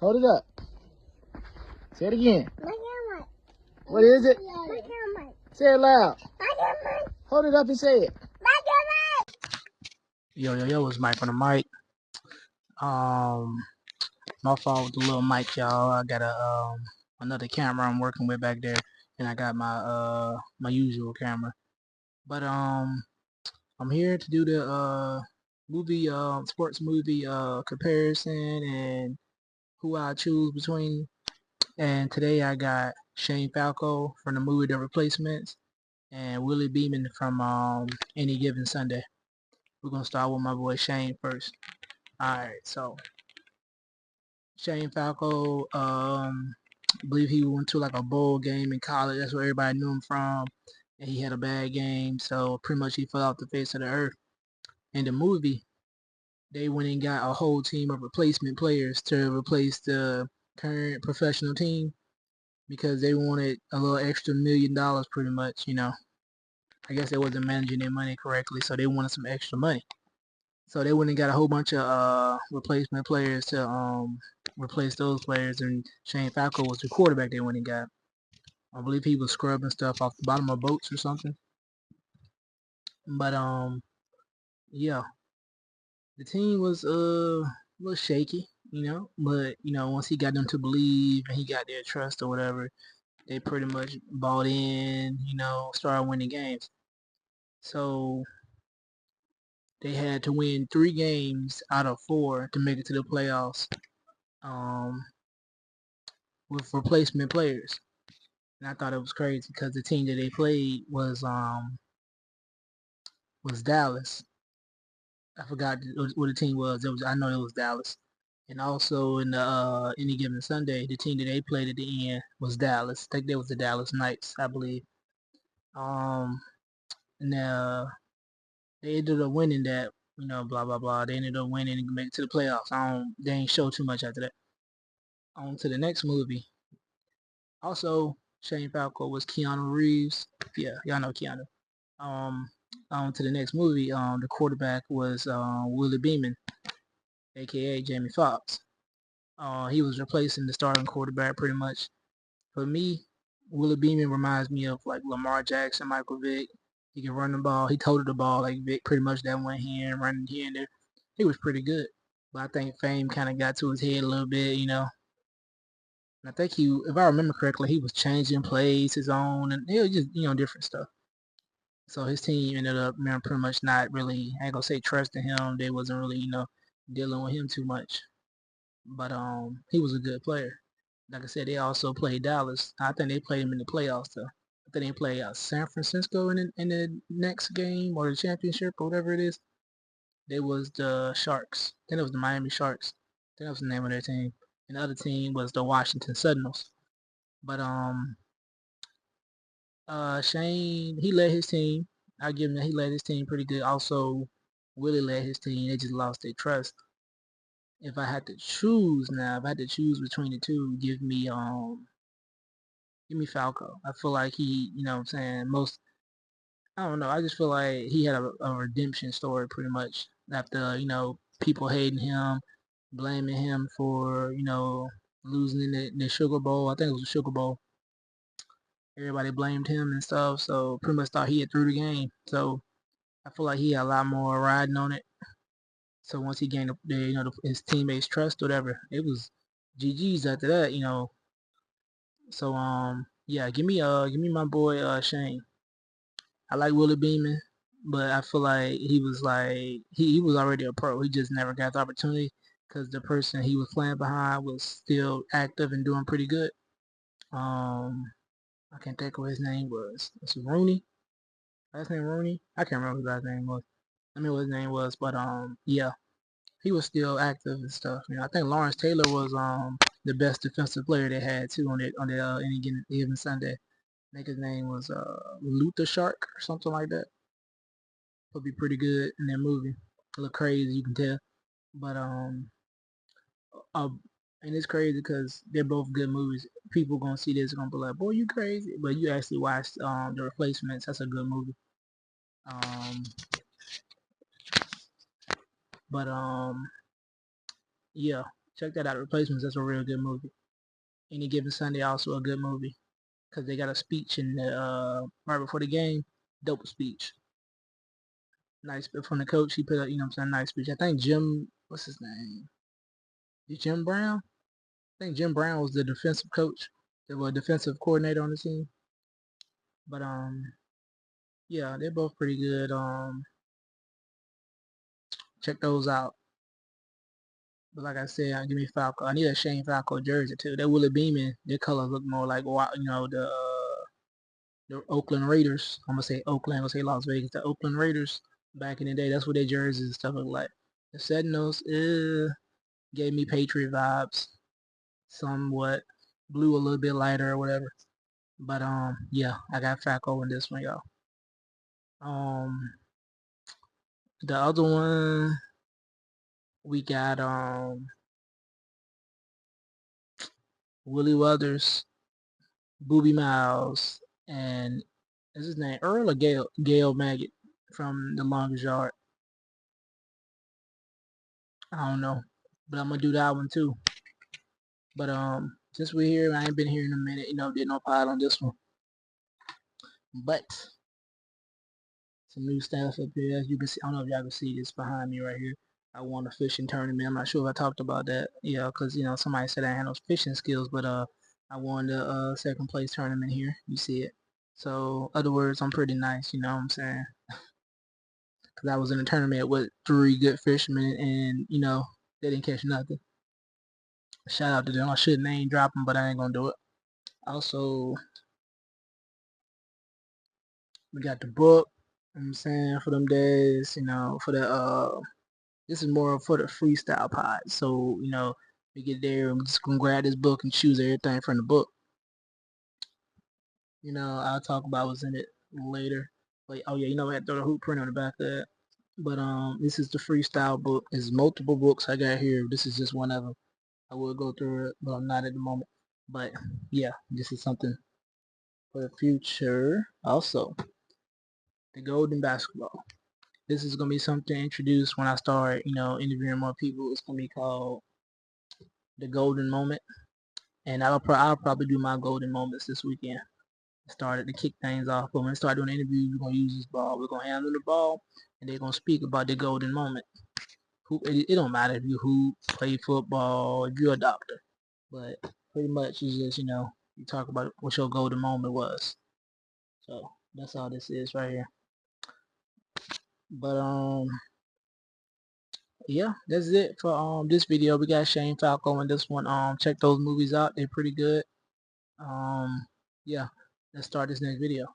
Hold it up. Say it again. What is it? Say it loud. Hold it up and say it. Yo, it's Mike on the mic. My fault with the little mic, y'all. I got another camera I'm working with back there, and I got my usual camera. But I'm here to do the movie sports movie comparison and who I choose between. And today I got Shane Falco from the movie The Replacements and Willie Beeman from Any Given Sunday. We're gonna start with my boy Shane first. Alright, so Shane Falco, I believe he went to like a bowl game in college. That's where everybody knew him from. And he had a bad game, so pretty much he fell off the face of the earth. In the movie, they went and got a whole team of replacement players to replace the current professional team because they wanted a little extra $1 million pretty much, you know. I guess they wasn't managing their money correctly, so they wanted some extra money. So they went and got a whole bunch of replacement players to replace those players, and Shane Falco was the quarterback they went and got. I believe he was scrubbing stuff off the bottom of boats or something. But yeah, the team was a little shaky, you know. But you know, once he got them to believe and he got their trust or whatever, they pretty much bought in, you know, started winning games. So they had to win 3 games out of 4 to make it to the playoffs with replacement players. And I thought it was crazy because the team that they played was Dallas. I forgot what the team was. I know it was Dallas. And also in the Any Given Sunday, the team that they played at the end was Dallas. I think they was the Dallas Knights, I believe. And they ended up winning that, you know, blah blah blah. They ended up winning and make it to the playoffs. They ain't show too much after that. On to the next movie. Also, Shane Falco was Keanu Reeves. Yeah, y'all know Keanu. On to the next movie. The quarterback was Willie Beeman, aka Jamie Foxx. He was replacing the starting quarterback pretty much. For me, Willie Beeman reminds me of like Lamar Jackson, Michael Vick. He can run the ball. He toted the ball like Vick pretty much that one hand, running here and there. He was pretty good. But I think fame kind of got to his head a little bit, you know. And I think he, if I remember correctly, he was changing plays his own, and it was just, you know, different stuff. So his team ended up, man, pretty much not really, I ain't gonna say trusting him. They wasn't really, you know, dealing with him too much. But he was a good player. Like I said, they also played Dallas. I think they played him in the playoffs though. I think they played San Francisco in the next game or the championship or whatever it is. They was the Sharks. I think it was the Miami Sharks. I think that was the name of their team. And the other team was the Washington Sentinels. But Shane, he led his team. I give him that he led his team pretty good. Also, Willie led his team. They just lost their trust. If I had to choose now, if I had to choose between the two, give me Falco. I feel like he, you know what I'm saying, I don't know, I just feel like he had a redemption story pretty much after, you know, people hating him, blaming him for, you know, losing in the Sugar Bowl. I think it was the Sugar Bowl. Everybody blamed him and stuff, so pretty much thought he had threw the game. So I feel like he had a lot more riding on it. So once he gained his teammates' trust, whatever, it was GG's after that, you know. So yeah, give me my boy Shane. I like Willie Beeman, but I feel like he was like he was already a pro. He just never got the opportunity because the person he was playing behind was still active and doing pretty good. Um, I can't think of what his name was. It's Rooney. Last name Rooney. I can't remember what his last name was. I mean what his name was, but yeah, he was still active and stuff. You know, I think Lawrence Taylor was the best defensive player they had too on the any given Sunday. I think his name was Luther Shark or something like that. Would be pretty good in that movie. A little crazy, you can tell, but uh, and it's crazy because they're both good movies. People gonna see this gonna be like, "Boy, you crazy," but you actually watch The Replacements. That's a good movie. Um, but yeah. Check that out. Replacements. That's a real good movie. Any Given Sunday, also a good movie, because they got a speech in the right before the game. Dope speech. Nice bit from the coach. He put up, nice speech. I think Jim, what's his name? Jim Brown? I think Jim Brown was the defensive coach, the defensive coordinator on the team. But yeah, they're both pretty good. Check those out. But like I said, give me Falco. I need a Shane Falco jersey too. That Willie Beeman, their colors look more like the Oakland Raiders. I'm gonna say Oakland. I'm gonna say Las Vegas. The Oakland Raiders back in the day. That's what their jerseys and stuff look like. The Sentinels gave me Patriot vibes, somewhat. Blue a little bit lighter or whatever. But yeah, I got Falco in this one, y'all. The other one we got Willie Weathers, Booby Miles, and is his name Earl or Gail Maggot from The Longest Yard. I don't know, but I'm gonna do that one too. But since we're here, I ain't been here in a minute. Did no pod on this one. But some new stuff up here, as you can see. I don't know if y'all can see this behind me right here. I won a fishing tournament. I'm not sure if I talked about that. Yeah, because somebody said I had no fishing skills, but I won the second place tournament here. You see it. So, other words, I'm pretty nice. You know what I'm saying? Because I was in a tournament with 3 good fishermen, and they didn't catch nothing. Shout out to them. I should name drop them, but I ain't gonna do it. Also, we got the book. You know what I'm saying, for them days. For the this is more for the freestyle pod. So, we get there and we're just gonna grab this book and choose everything from the book. I'll talk about what's in it later. But oh yeah, I had to throw the hoop print on the back of that. But this is the freestyle book. There's multiple books I got here. This is just one of them. I will go through it, but I'm not at the moment. But yeah, this is something for the future. Also, the golden basketball. This is gonna be something introduced when I start, interviewing more people. It's gonna be called the golden moment, and I'll probably do my golden moments this weekend. Started to kick things off, but when I start doing interviews, we're gonna use this ball. We're gonna handle the ball, and they're gonna speak about the golden moment. It don't matter if you hoop, play football, if you're a doctor, but pretty much it's just you talk about what your golden moment was. So that's all this is right here. But yeah, that's it for this video. We got Shane Falco in this one. Check those movies out. They're pretty good. Yeah, let's start this next video.